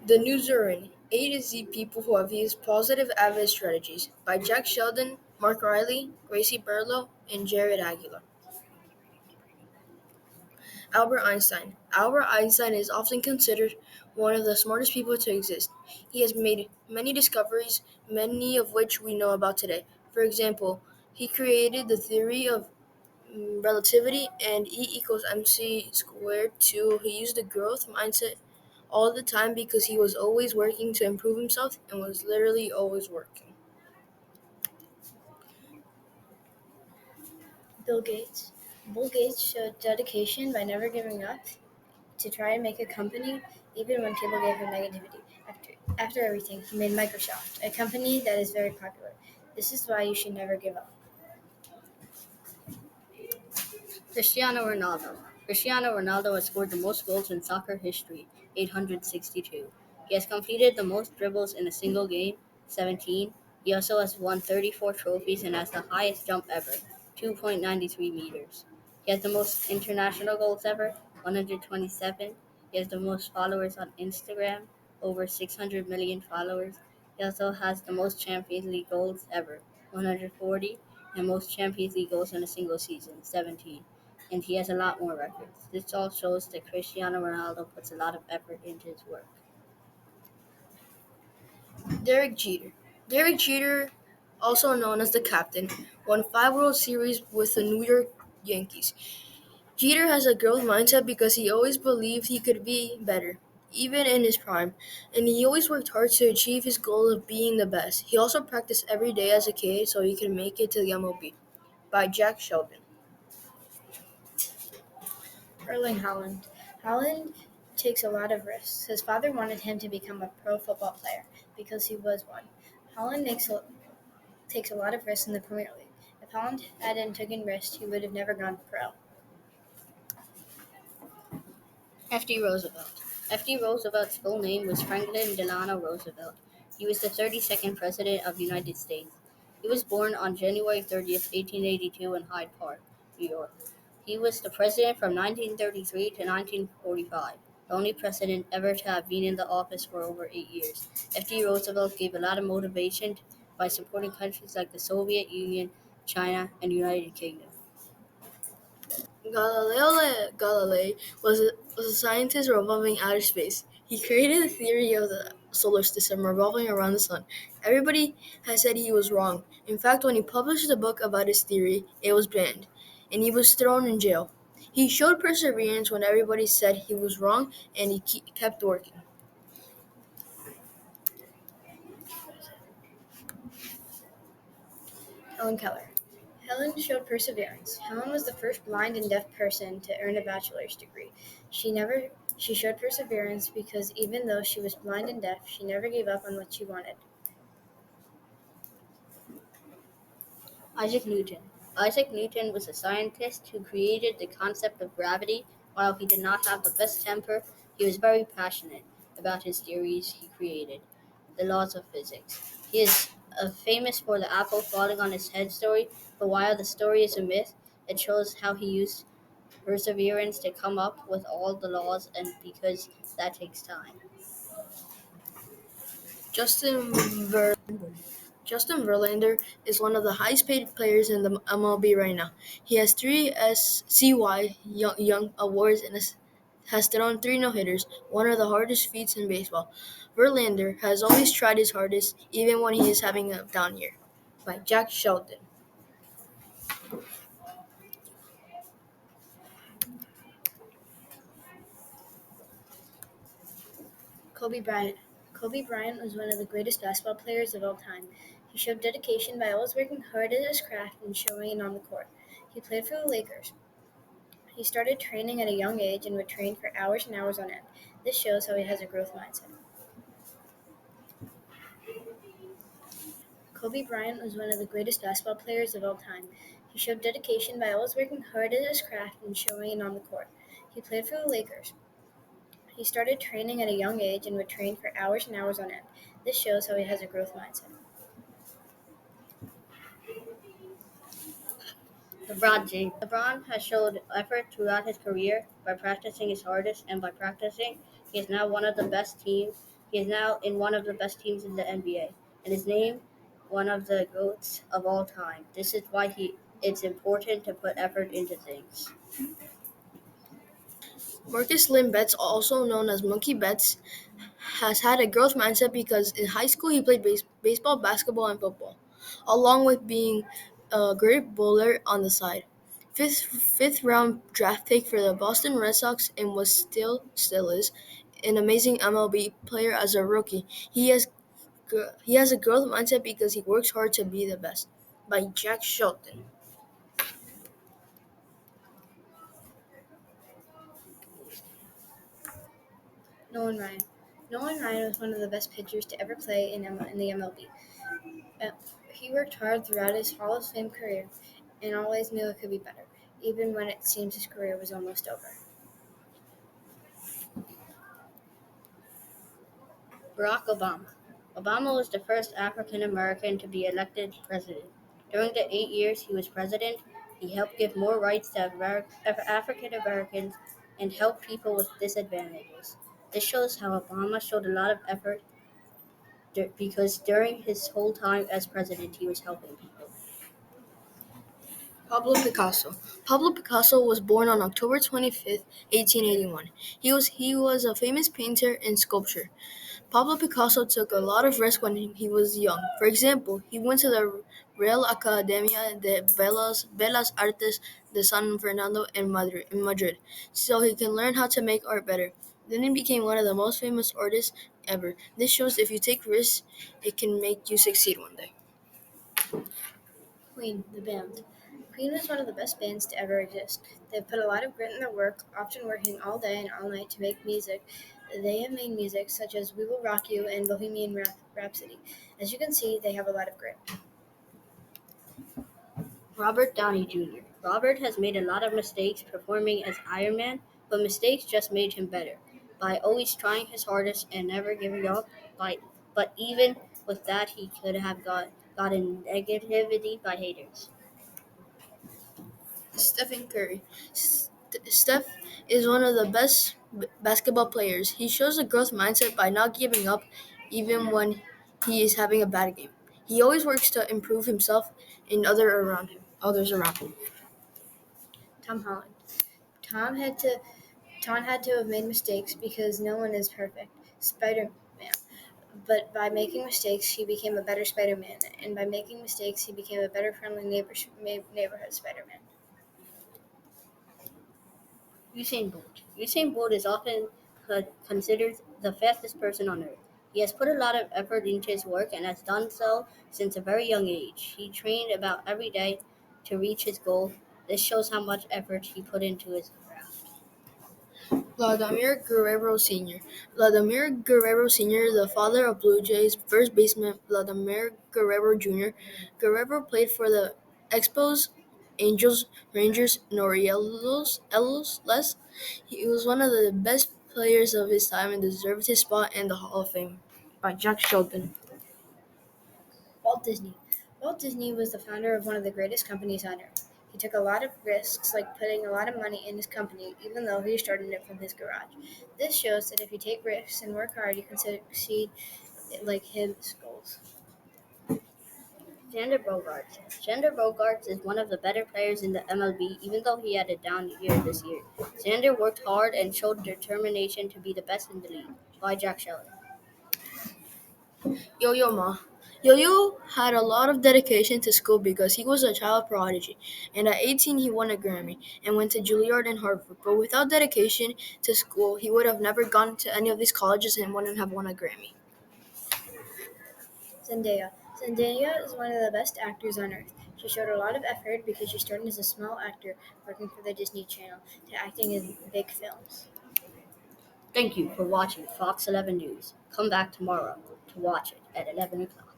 The New Zurin: A to Z People Who Have Used Positive AVID Strategies by Jack Sheldon, Mark Riley, Gracie Burlow, and Jared Aguilar. Albert Einstein. Albert Einstein is often considered one of the smartest people to exist. He has made many discoveries, many of which we know about today. For example, he created the theory of relativity and E equals mc squared too. He used the growth mindset all the time because he was always working to improve himself and was literally always working. Bill Gates. Bill Gates showed dedication by never giving up to try and make a company, even when people gave him negativity. After everything, he made Microsoft, a company that is very popular. This is why you should never give up. Cristiano Ronaldo. Cristiano Ronaldo has scored the most goals in soccer history, 862. He has completed the most dribbles in a single game, 17. He also has won 34 trophies and has the highest jump ever, 2.93 meters. He has the most international goals ever, 127. He has the most followers on Instagram, over 600 million followers. He also has the most Champions League goals ever, 140, and most Champions League goals in a single season, 17, and he has a lot more records. This all shows that Cristiano Ronaldo puts a lot of effort into his work. Derek Jeter. Derek Jeter, also known as the captain, won 5 World Series with the New York Yankees. Jeter has a growth mindset because he always believed he could be better, even in his prime, and he always worked hard to achieve his goal of being the best. He also practiced every day as a kid so he could make it to the MLB. By Jack Sheldon. Erling Haaland. Haaland takes a lot of risks. His father wanted him to become a pro football player because he was one. Haaland takes a lot of risks in the Premier League. If Haaland hadn't taken risks, he would have never gone pro. F.D. Roosevelt. F.D. Roosevelt's full name was Franklin Delano Roosevelt. He was the 32nd President of the United States. He was born on January 30th, 1882 in Hyde Park, New York. He was the president from 1933 to 1945, the only president ever to have been in the office for over 8 years. F.D. Roosevelt gave a lot of motivation by supporting countries like the Soviet Union, China, and United Kingdom. Galilei was a scientist revolving outer space. He created the theory of the solar system revolving around the sun. Everybody has said he was wrong. In fact, when he published a book about his theory, it was banned, and he was thrown in jail. He showed perseverance when everybody said he was wrong, and he kept working. Helen Keller. Helen showed perseverance. Helen was the first blind and deaf person to earn a bachelor's degree. She showed perseverance because even though she was blind and deaf, she never gave up on what she wanted. Isaac Newton. Isaac Newton was a scientist who created the concept of gravity. While he did not have the best temper, he was very passionate about his theories he created, the laws of physics. He is famous for the apple falling on his head story, but while the story is a myth, it shows how he used perseverance to come up with all the laws, and because that takes time. Justin Justin Verlander is one of the highest paid players in the MLB right now. He has three SCY Young Awards and has thrown three no-hitters, one of the hardest feats in baseball. Verlander has always tried his hardest, even when he is having a down year. By Jack Sheldon. Kobe Bryant. Kobe Bryant was one of the greatest basketball players of all time. He showed dedication by always working hard at his craft and showing it on the court. He played for the Lakers. He started training at a young age and would train for hours and hours on end. This shows how he has a growth mindset. Kobe Bryant was one of the greatest basketball players of all time. He showed dedication by always working hard at his craft and showing it on the court. He played for the Lakers. He started training at a young age and would train for hours and hours on end. This shows how he has a growth mindset. LeBron James. LeBron has showed effort throughout his career by practicing his hardest, and by practicing, he is now one of the best teams He is now in one of the best teams in the NBA and is named one of the GOATs of all time. This is why it's important to put effort into things. Marcus Lim Betts, also known as Monkey Betts, has had a growth mindset because in high school he played baseball, basketball, and football, along with being a great bowler on the side. Fifth round draft pick for the Boston Red Sox and was still is an amazing MLB player as a rookie. He has a growth mindset because he works hard to be the best. By Jack Shelton. Nolan Ryan. Nolan Ryan was one of the best pitchers to ever play in the MLB. He worked hard throughout his Hall of Fame career and always knew it could be better, even when it seemed his career was almost over. Barack Obama. Obama was the first African American to be elected president. During the 8 years he was president, he helped give more rights to African Americans and help people with disadvantages. This shows how Obama showed a lot of effort because during his whole time as president, he was helping people. Pablo Picasso. Pablo Picasso was born on October 25th, 1881. He was a famous painter and sculptor. Pablo Picasso took a lot of risks when he was young. For example, he went to the Real Academia de Bellas Artes de San Fernando in Madrid, so he can learn how to make art better. Then he became one of the most famous artists ever. This shows if you take risks, it can make you succeed one day. Queen, the band. Queen was one of the best bands to ever exist. They've put a lot of grit in their work, often working all day and all night to make music. They have made music such as We Will Rock You and Bohemian Rhapsody. As you can see, they have a lot of grit. Robert Downey Jr. Robert has made a lot of mistakes performing as Iron Man, but mistakes just made him better by always trying his hardest and never giving up. But even with that, he could have gotten negativity by haters. Stephen Curry. Steph is one of the best basketball players. He shows a growth mindset by not giving up even when he is having a bad game. He always works to improve himself and others around him. Tom Holland. Tom had to Tom had to have made mistakes because no one is perfect. Spider-Man. But by making mistakes, he became a better Spider-Man, and by making mistakes, he became a better friendly neighborhood Spider-Man. Usain Bolt. Usain Bolt is often considered the fastest person on earth. He has put a lot of effort into his work and has done so since a very young age. He trained about every day to reach his goal. This shows how much effort he put into his craft. Vladimir Guerrero Sr. Vladimir Guerrero Sr., the father of Blue Jays first baseman Vladimir Guerrero Jr. Guerrero played for the Expos, Angels, Rangers, and Orioles. He was one of the best players of his time and deserved his spot in the Hall of Fame. By Jack Shelton. Walt Disney. Walt Disney was the founder of one of the greatest companies on earth. He took a lot of risks, like putting a lot of money in his company, even though he started it from his garage. This shows that if you take risks and work hard, you can succeed like his goals. Xander Bogaerts. Xander Bogaerts is one of the better players in the MLB, even though he had a down year this year. Xander worked hard and showed determination to be the best in the league. By Jack Shelley. Yo-Yo Ma. Yo-Yo had a lot of dedication to school because he was a child prodigy, and at 18 he won a Grammy and went to Juilliard and Harvard. But without dedication to school, he would have never gone to any of these colleges and wouldn't have won a Grammy. Zendaya. Zendaya is one of the best actors on earth. She showed a lot of effort because she started as a small actor working for the Disney Channel to acting in big films. Thank you for watching Fox 11 News. Come back tomorrow to watch it at 11 o'clock.